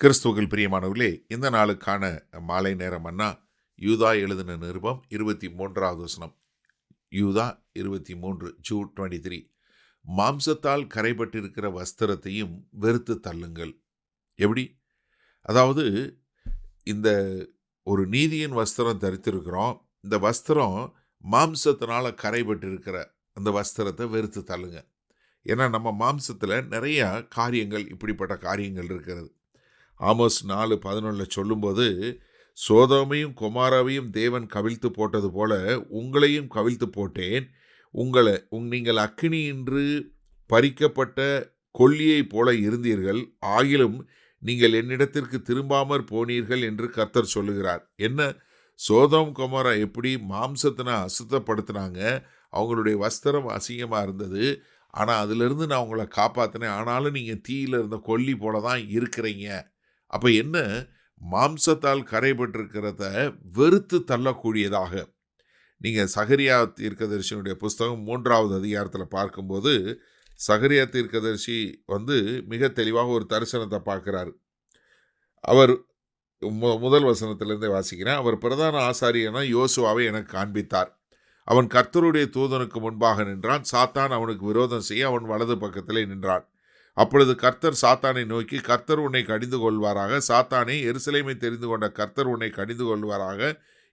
கிறிஸ்துவுக்குள் பிரியமானவர்களே, இந்த நாளுக்கான மாலை நேர மன்னா யூதா எழுதின நிருபம் 23வது வசனம். யூதா 23 Jude 23. மாம்சத்தால் கரைபட்டிருக்கிற வஸ்திரத்தையும் வெறுத்து தள்ளுங்கள். எப்படி? அதாவது இந்த ஒரு நீதியின் வஸ்திரம் தரித்திருக்கிறோம். இந்த வஸ்திரம் மாம்சத்தினால கரைபட்டிருக்கிற அந்த வஸ்திரத்தை வெறுத்து தள்ளுங்க. ஏன்னா நம்ம மாம்சத்தில் நிறைய காரியங்கள், இப்படிப்பட்ட காரியங்கள் இருக்கிறது. ஆமோஸ் 4:11 சொல்லும்போது, சோதோமையும் கொமாராவையும் தேவன் கவிழ்த்து போட்டது போல உங்களையும் கவிழ்த்து போட்டேன். நீங்கள் அக்கினியின்று பறிக்கப்பட்ட கொள்ளியைப் போல இருந்தீர்கள். ஆகிலும் நீங்கள் என்னிடத்திற்கு திரும்பாமற் போனீர்கள் என்று கர்த்தர் சொல்லுகிறார். என்ன? சோதோம் கொமாரா எப்படி மாம்சத்தினை அசுத்தப்படுத்தினாங்க, அவங்களுடைய வஸ்திரம் அசிங்கமாக இருந்தது. ஆனால் அதிலிருந்து நான் உங்களை காப்பாற்றினேன். ஆனாலும் நீங்கள் தீயில இருந்த கொல்லி போல தான் இருக்கிறீங்க. அப்போ என்ன? மாம்சத்தால் கரைபட்டிருக்கிறத வெறுத்து தள்ளக்கூடியதாக. நீங்கள் சகரியா தீர்க்கதரிசியினுடைய புஸ்தகம் 3வது அதிகாரத்தில் பார்க்கும்போது, சகரியா தீர்க்கதரிசி மிக தெளிவாக ஒரு தரிசனத்தை பார்க்கிறார். அவர் முதல் வசனத்திலிருந்தே வாசிக்கிறேன். அவர் பிரதான ஆசாரியனா யோசுவாவை எனக்கு காண்பித்தார். அவன் கர்த்தருடைய தூதனுக்கு முன்பாக நின்றான். சாத்தான் அவனுக்கு விரோதம் செய்ய அவன் வலது பக்கத்திலே நின்றான். அப்பொழுது கர்த்தர் சாத்தானை நோக்கி, கர்த்தர் உன்னை கடிந்து கொள்வாராக. சாத்தானே, எருசலேமை தெரிந்து கொண்ட கர்த்தர் உன்னை கடிந்து கொள்வாராக.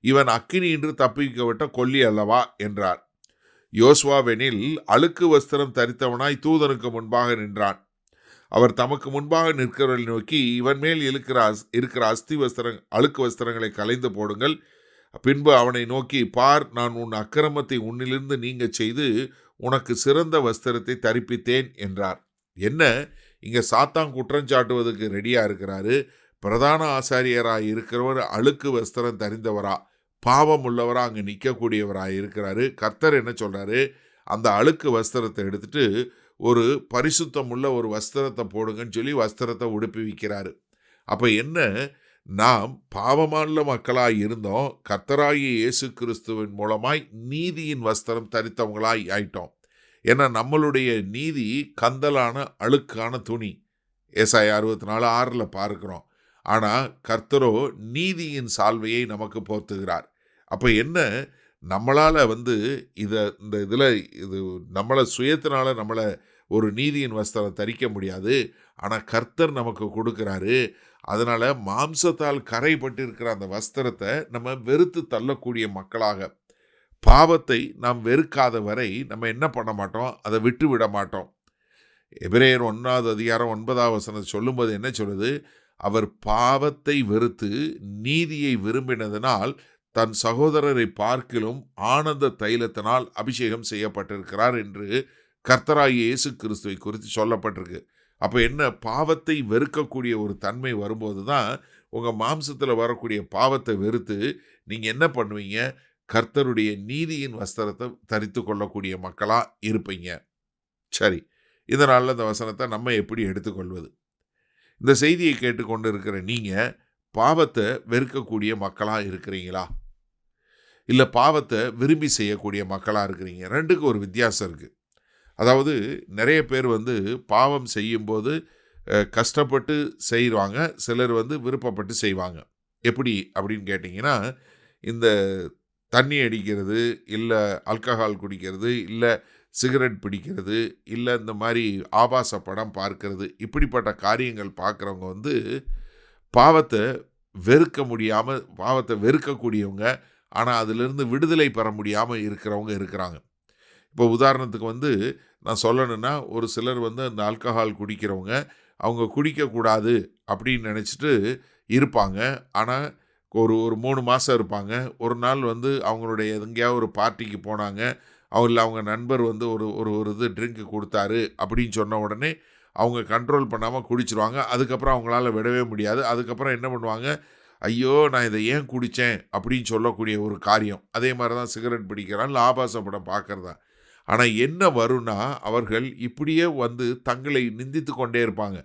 இவன் அக்கினியின்று தப்பிக்கப்பட்ட கொல்லி அல்லவா என்றார். யோசுவாவெனில் அழுக்கு வஸ்திரம் தரித்தவனாய் தூதனுக்கு முன்பாக நின்றான். அவர் தமக்கு முன்பாக நிற்கிறவர்களை நோக்கி, இவன் மேல் இருக்கிற அழுக்கு வஸ்திரங்களை களைந்து போடுங்கள். பின்பு அவனை நோக்கி, பார், நான் உன் அக்கிரமத்தை உன்னிலிருந்து நீங்க செய்து உனக்கு சிறந்த வஸ்திரத்தை தரிப்பித்தேன் என்றார். என்ன? இங்கே சாத்தான் குற்றஞ்சாட்டுவதற்கு ரெடியாக இருக்கிறாரு. பிரதான ஆசாரியராக இருக்கிறவர் அழுக்கு வஸ்திரம் தரிந்தவரா, பாவம் உள்ளவரா அங்கே நிற்கக்கூடியவராக இருக்கிறாரு. கர்த்தர் என்ன சொல்கிறாரு? அந்த அழுக்கு வஸ்திரத்தை எடுத்துட்டு ஒரு பரிசுத்தம் உள்ள ஒரு வஸ்திரத்தை போடுங்கன்னு சொல்லி வஸ்திரத்தை உடுப்பிவிக்கிறாரு. அப்போ என்ன? நாம் பாவமான மக்களாய் இருந்தோம். கர்த்தராகிய இயேசு கிறிஸ்துவின் மூலமாய் நீதியின் வஸ்திரம் தரித்தவங்களாய் ஆயிட்டோம். ஏன்னா நம்மளுடைய நீதி கந்தலான அழுக்கான துணி. ஏசாயா 64:6 பார்க்கிறோம். ஆனால் கர்த்தரோ நீதியின் சால்வையை நமக்கு போர்த்துகிறார். அப்போ என்ன? நம்மளால் இது நம்மளை சுயத்தினால நம்மளை ஒரு நீதியின் வஸ்திரம் தரிக்க முடியாது. ஆனால் கர்த்தர் நமக்கு கொடுக்குறாரு. அதனால் மாம்சத்தால் கரைபட்டிருக்கிற அந்த வஸ்திரத்தை நம்ம வெறுத்து தள்ளக்கூடிய மக்களாக, பாவத்தை நாம் வெறுக்காத வரை நம்ம என்ன பண்ண மாட்டோம்? அதை விட்டு விட மாட்டோம். எபிரேயர் 1வது அதிகாரம் 9வது வசனம் சொல்லும்போது என்ன சொல்லுது? அவர் பாவத்தை வெறுத்து நீதியை விரும்பினதனால் தன் சகோதரரை பார்க்கிலும் ஆனந்த தைலத்தினால் அபிஷேகம் செய்யப்பட்டிருக்கிறார் என்று கர்த்தராகிய இயேசு கிறிஸ்துவை குறித்து சொல்லப்பட்டிருக்கு. அப்போ என்ன? பாவத்தை வெறுக்கக்கூடிய ஒரு தன்மை வரும்போது தான் உங்கள் மாம்சத்தில் வரக்கூடிய பாவத்தை வெறுத்து நீங்கள் என்ன பண்ணுவீங்க? கர்த்தருடைய நீதியின் வஸ்திரத்தை தரித்து கொள்ளக்கூடிய மக்களாக இருப்பீங்க. சரி, இதனால் இந்த வசனத்தை நம்ம எப்படி எடுத்துக்கொள்வது? இந்த செய்தியை கேட்டுக்கொண்டு இருக்கிற நீங்கள் பாவத்தை வெறுக்கக்கூடிய மக்களாக இருக்கிறீங்களா? இல்லை பாவத்தை விரும்பி செய்யக்கூடிய மக்களாக இருக்கிறீங்க? ரெண்டுக்கு ஒரு வித்தியாசம் இருக்குது. அதாவது நிறைய பேர் பாவம் செய்யும்போது கஷ்டப்பட்டு செய்வாங்க, சிலர் விருப்பப்பட்டு செய்வாங்க. எப்படி அப்படின்னு கேட்டிங்கன்னா, இந்த தண்ணி அடிக்கிறது, இல்லை ஆல்கஹால் குடிக்கிறது, இல்லை சிகரெட் பிடிக்கிறது, இல்லை இந்த மாதிரி ஆபாச படம் பார்க்கறது, இப்படிப்பட்ட காரியங்கள் பார்க்குறவங்க பாவத்தை வெறுக்க முடியாமல், பாவத்தை வெறுக்கக்கூடியவங்க, ஆனால் அதிலிருந்து விடுதலை பெற முடியாமல் இருக்கிறவங்க இருக்கிறாங்க. இப்போ உதாரணத்துக்கு நான் சொல்லணுன்னா, ஒரு சிலர் அந்த ஆல்கஹால் குடிக்கிறவங்க, அவங்க குடிக்கக்கூடாது அப்படின்னு நினச்சிட்டு இருப்பாங்க. ஆனால் ஒரு 3 மாதம் இருப்பாங்க. ஒரு நாள் அவங்களுடைய எங்கேயாவது ஒரு பார்ட்டிக்கு போனாங்க. அவங்க நண்பர் ஒரு இது ட்ரிங்க் கொடுத்தாரு அப்படின்னு சொன்ன உடனே அவங்க கண்ட்ரோல் பண்ணாமல் குடிச்சிருவாங்க. அதுக்கப்புறம் அவங்களால விடவே முடியாது. அதுக்கப்புறம் என்ன பண்ணுவாங்க? ஐயோ, நான் இதை ஏன் குடித்தேன் அப்படின்னு சொல்லக்கூடிய ஒரு காரியம். அதே மாதிரி தான் சிகரெட் பிடிக்கிறான், இல்லை ஆபாச படம் பார்க்குறதா. ஆனால் என்ன வரும்னா, அவர்கள் இப்படியே தங்களை நிந்தித்து கொண்டே இருப்பாங்க.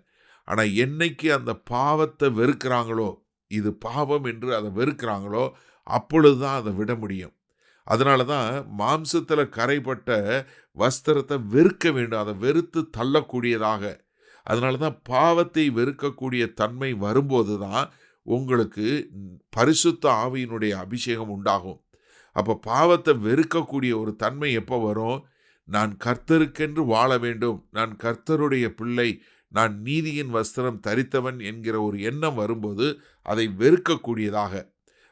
ஆனால் என்னைக்கு அந்த பாவத்தை வெறுக்கிறாங்களோ, இது பாவம் என்று அதை வெறுக்கிறாங்களோ, அப்பொழுது தான் அதை விட முடியும். அதனால தான் மாம்சத்தில் கரைப்பட்ட வஸ்திரத்தை வெறுக்க வேண்டும். அதை வெறுத்து தள்ளக்கூடியதாக, அதனால தான் பாவத்தை வெறுக்கக்கூடிய தன்மை வரும்போது தான் உங்களுக்கு பரிசுத்த ஆவியினுடைய அபிஷேகம் உண்டாகும். அப்போ பாவத்தை வெறுக்கக்கூடிய ஒரு தன்மை எப்போ வரும்? நான் கர்த்தருக்கென்று வாழ வேண்டும், நான் கர்த்தருடைய பிள்ளை, நான் நீதியின் வஸ்திரம் தரித்தவன் என்கிற ஒரு எண்ணம் வரும்போது அதை வெறுக்கக்கூடியதாக.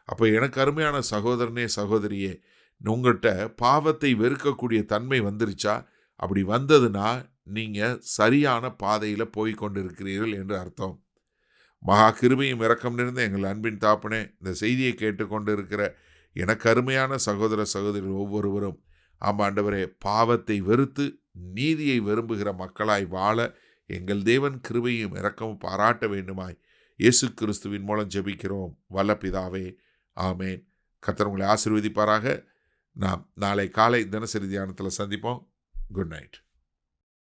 அப்போ எனக்கு அருமையான சகோதரனே சகோதரியே, உங்கள்கிட்ட பாவத்தை வெறுக்கக்கூடிய தன்மை வந்துருச்சா? அப்படி வந்ததுன்னா நீங்கள் சரியான பாதையில் போய் கொண்டிருக்கிறீர்கள் என்று அர்த்தம். மகா கிருபையும் இரக்கம் நிறைந்த எங்கள் அன்பின் தாப்பனே, இந்த செய்தியை கேட்டுக்கொண்டு இருக்கிற எனக்கு அருமையான சகோதர சகோதரிகள் ஒவ்வொருவரும், ஆண்டவரே, பாவத்தை வெறுத்து நீதியை விரும்புகிற மக்களாய் வாழ எங்கள் தேவன் கிருபையும் இரக்கமும் பாராட்ட வேண்டுமாய் இயேசு கிறிஸ்துவின் மூலம் ஜெபிக்கிறோம் வல்ல பிதாவே, ஆமேன். கர்த்தர் உங்களை ஆசீர்வதிப்பாராக. நாம் நாளை காலை தினசரி தியானத்தில் சந்திப்போம். Good night.